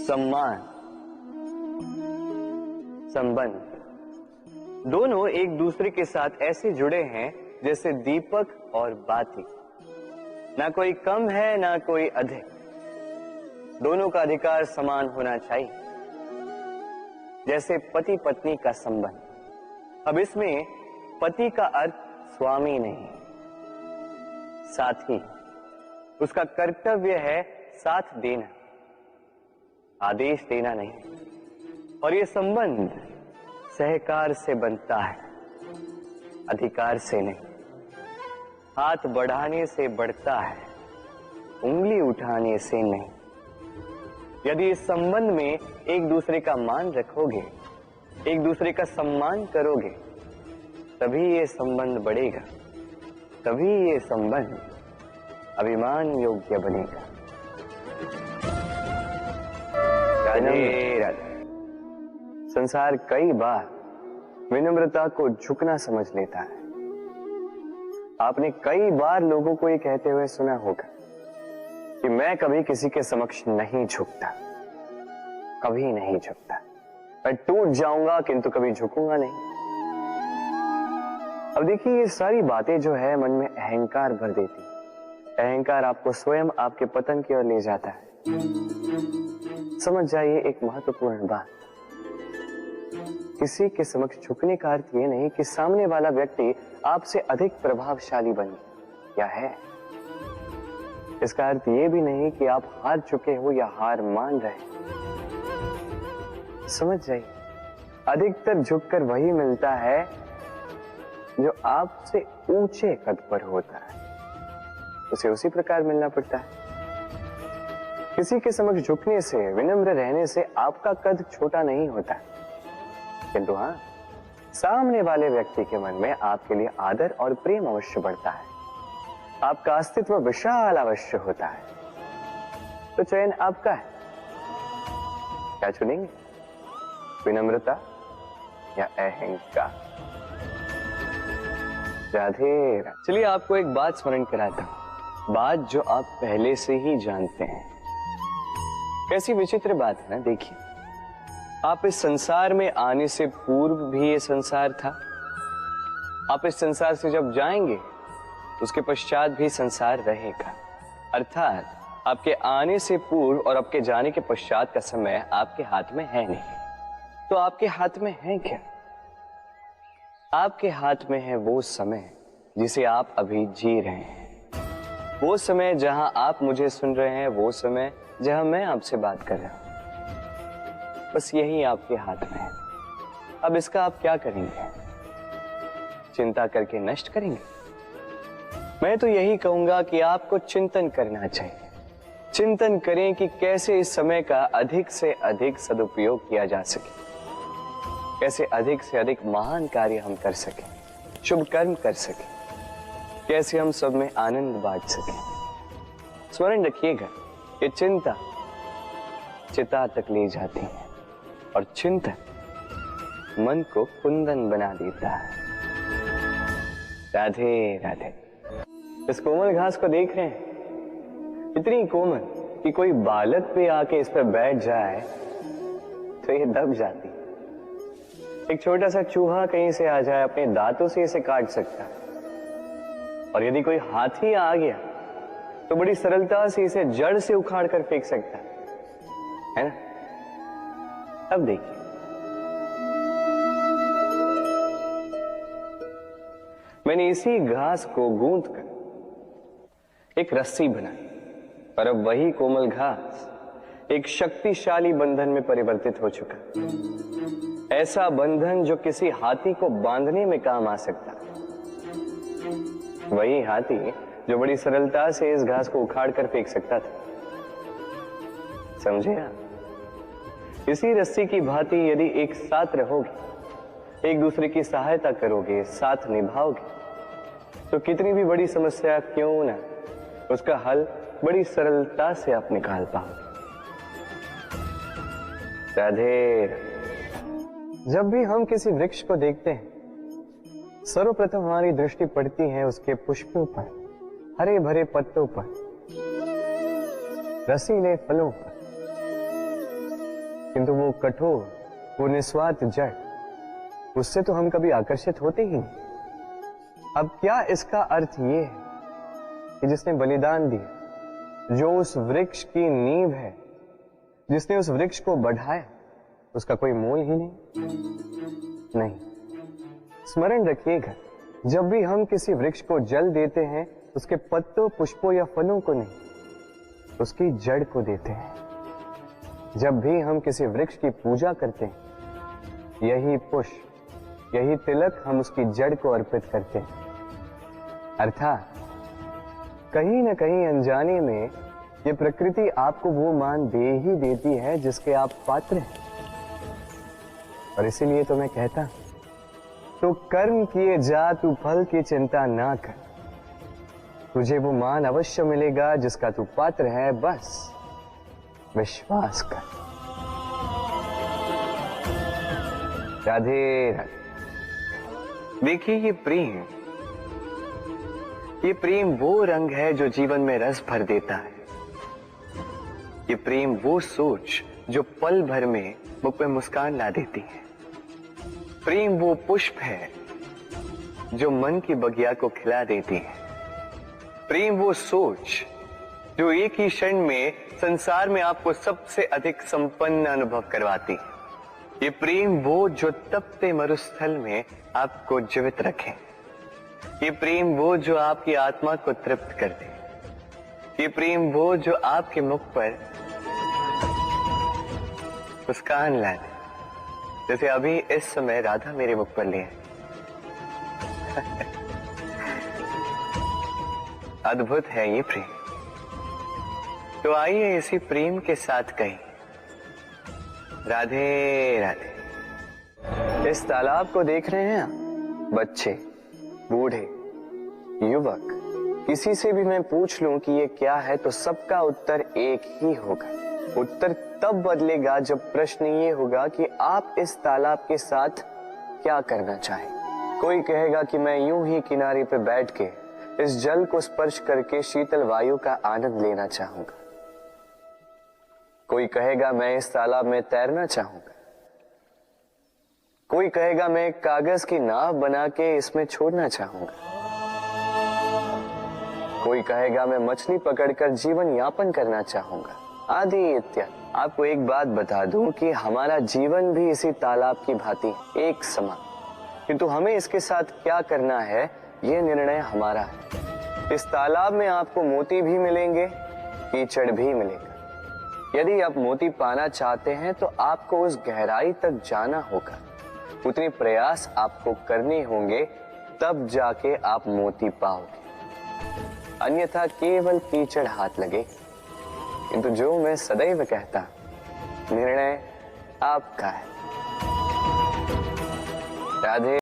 सम्मान, संबंध दोनों एक दूसरे के साथ ऐसे जुड़े हैं जैसे दीपक और बाती। ना कोई कम है ना कोई अधिक, दोनों का अधिकार समान होना चाहिए, जैसे पति पत्नी का संबंध। अब इसमें पति का अर्थ स्वामी नहीं, साथी। उसका कर्तव्य है साथ देना, आदेश देना नहीं। और ये संबंध सहकार से बनता है, अधिकार से नहीं। हाथ बढ़ाने से बढ़ता है, उंगली उठाने से नहीं। यदि इस संबंध में एक दूसरे का मान रखोगे, एक दूसरे का सम्मान करोगे, तभी ये संबंध बढ़ेगा, तभी ये संबंध अभिमान योग्य बनेगा। राधे राधे। संसार कई बार विनम्रता को झुकना समझ लेता है। आपने कई बार लोगों को ये कहते हुए सुना होगा कि मैं कभी किसी के समक्ष नहीं झुकता, कभी नहीं झुकता। मैं टूट जाऊंगा किंतु कभी झुकूंगा नहीं। अब देखिए, ये सारी बातें जो है मन में अहंकार भर देती। अहंकार आपको स्वयं आपके पतन की ओर ले जाता है। समझ जाइए एक महत्वपूर्ण बात, किसी के समक्ष झुकने का अर्थ ये नहीं कि सामने वाला व्यक्ति आपसे अधिक प्रभावशाली बन गया है। इसका अर्थ ये भी नहीं कि आप हार चुके हो या हार मान रहे। समझ जाइए, अधिकतर झुककर वही मिलता है जो आपसे ऊंचे कद पर होता है, उसे उसी प्रकार मिलना पड़ता है। किसी के समक्ष झुकने से, विनम्र रहने से आपका कद छोटा नहीं होता, किंतु हाँ, सामने वाले व्यक्ति के मन में आपके लिए आदर और प्रेम अवश्य बढ़ता है। आपका अस्तित्व विशाल अवश्य होता है। तो चयन आपका है, क्या चुनेंगे, विनम्रता या अहंकार? राधे राधे। चलिए आपको एक बात स्मरण कराता हूं, बात जो आप पहले से ही जानते हैं। कैसी विचित्र बात है ना। देखिए, आप इस संसार में आने से पूर्व भी ये संसार था, आप इस संसार से जब जाएंगे उसके पश्चात भी संसार रहेगा। अर्थात आपके आने से पूर्व और आपके जाने के पश्चात का समय आपके हाथ में है नहीं। तो आपके हाथ में है क्या? आपके हाथ में है वो समय जिसे आप अभी जी रहे हैं, वो समय जहां आप मुझे सुन रहे हैं, वो समय जहां मैं आपसे बात कर रहा हूं। बस यही आपके हाथ में है। अब इसका आप क्या करेंगे? चिंता करके नष्ट करेंगे? मैं तो यही कहूंगा कि आपको चिंतन करना चाहिए। चिंतन करें कि कैसे इस समय का अधिक से अधिक सदुपयोग किया जा सके, कैसे अधिक से अधिक महान कार्य हम कर सकें, शुभ कर्म कर सकें, कैसे हम सब में आनंद बांट सकें। स्मरण रखिएगा, ये चिंता चिता तक ले जाती है और चिंतन मन को कुंदन बना देता है। राधे राधे। इस कोमल घास को देख रहे हैं, इतनी कोमल कि कोई बालक पे आके इस पर बैठ जाए तो ये दब जाती। एक छोटा सा चूहा कहीं से आ जाए, अपने दांतों से इसे काट सकता है, और यदि कोई हाथी आ गया तो बड़ी सरलता से इसे जड़ से उखाड़ कर फेंक सकता है ना। अब देखिए, मैंने इसी घास को गूंथ कर एक रस्सी बनाई, पर अब वही कोमल घास एक शक्तिशाली बंधन में परिवर्तित हो चुका। ऐसा बंधन जो किसी हाथी को बांधने में काम आ सकता। वही हाथी जो बड़ी सरलता से इस घास को उखाड़ कर फेंक सकता था। समझे आप? इसी रस्सी की भांति यदि एक साथ रहोगे, एक दूसरे की सहायता करोगे, साथ निभाओगे, तो कितनी भी बड़ी समस्या क्यों ना, उसका हल बड़ी सरलता से आप निकाल पाओगे। राधे। जब भी हम किसी वृक्ष को देखते हैं, सर्वप्रथम हमारी दृष्टि पड़ती है उसके पुष्पों पर, हरे भरे पत्तों पर, रसीले फलों पर। किंतु वो कठोर, वो निस्वार्थ जड़, उससे तो हम कभी आकर्षित होते ही नहीं। अब क्या इसका अर्थ ये है कि जिसने बलिदान दिया, जो उस वृक्ष की नींव है, जिसने उस वृक्ष को बढ़ाया, उसका कोई मोल ही नहीं। स्मरण रखिएगा, जब भी हम किसी वृक्ष को जल देते हैं, उसके पत्तों, पुष्पों या फलों को नहीं, उसकी जड़ को देते हैं। जब भी हम किसी वृक्ष की पूजा करते हैं, यही पुष्प, यही तिलक हम उसकी जड़ को अर्पित करते हैं। अर्थात कहीं न कहीं अनजाने में ये प्रकृति आपको वो मान दे ही देती है जिसके आप पात्र हैं। और इसीलिए तो मैं कहता, तो कर्म किए जा, तू फल की चिंता ना कर, तुझे वो मान अवश्य मिलेगा जिसका तू पात्र है, बस विश्वास कर। राधे राधे। देखिए, ये प्रेम वो रंग है जो जीवन में रस भर देता है। ये प्रेम वो सोच जो पल भर में मुख पे मुस्कान ला देती है। प्रेम वो पुष्प है जो मन की बगिया को खिला देती है। प्रेम वो सोच जो एक ही क्षण में संसार में आपको सबसे अधिक संपन्न अनुभव करवाती है। ये प्रेम वो जो तपते मरुस्थल में आपको जीवित रखे। ये प्रेम वो जो आपकी आत्मा को तृप्त कर दे। ये प्रेम वो जो आपके मुख पर मुस्कान ला दे, जैसे अभी इस समय राधा मेरे मुख पर लिए। अद्भुत है ये प्रेम। तो आइए इसी प्रेम के साथ कहीं राधे राधे। इस तालाब को देख रहे हैं आप? बच्चे, बूढ़े, युवक, किसी से भी मैं पूछ लूं कि ये क्या है तो सबका उत्तर एक ही होगा। उत्तर तब बदलेगा जब प्रश्न ये होगा कि आप इस तालाब के साथ क्या करना चाहें। कोई कहेगा कि मैं यूं ही किनारे पे बैठ के इस जल को स्पर्श करके शीतल वायु का आनंद लेना चाहूंगा। कोई कहेगा मैं इस तालाब में तैरना चाहूंगा। कोई कहेगा मैं एक कागज की नाव बना के इसमें छोड़ना चाहूंगा। कोई कहेगा मैं मछली पकड़कर जीवन यापन करना चाहूंगा, आदि इत्यादि। आपको एक बात बता दूं कि हमारा जीवन भी इसी तालाब की भांति एक समान, किंतु हमें इसके साथ क्या करना है यह निर्णय हमारा है। इस तालाब में आपको मोती भी मिलेंगे, कीचड़ भी मिलेगा। यदि आप मोती पाना चाहते हैं तो आपको उस गहराई तक जाना होगा, उतने प्रयास आपको करने होंगे, तब जाके आप मोती पाओगे। अन्यथा केवल कीचड़ हाथ लगे। किंतु जो मैं सदैव कहता, निर्णय आपका है। राधे।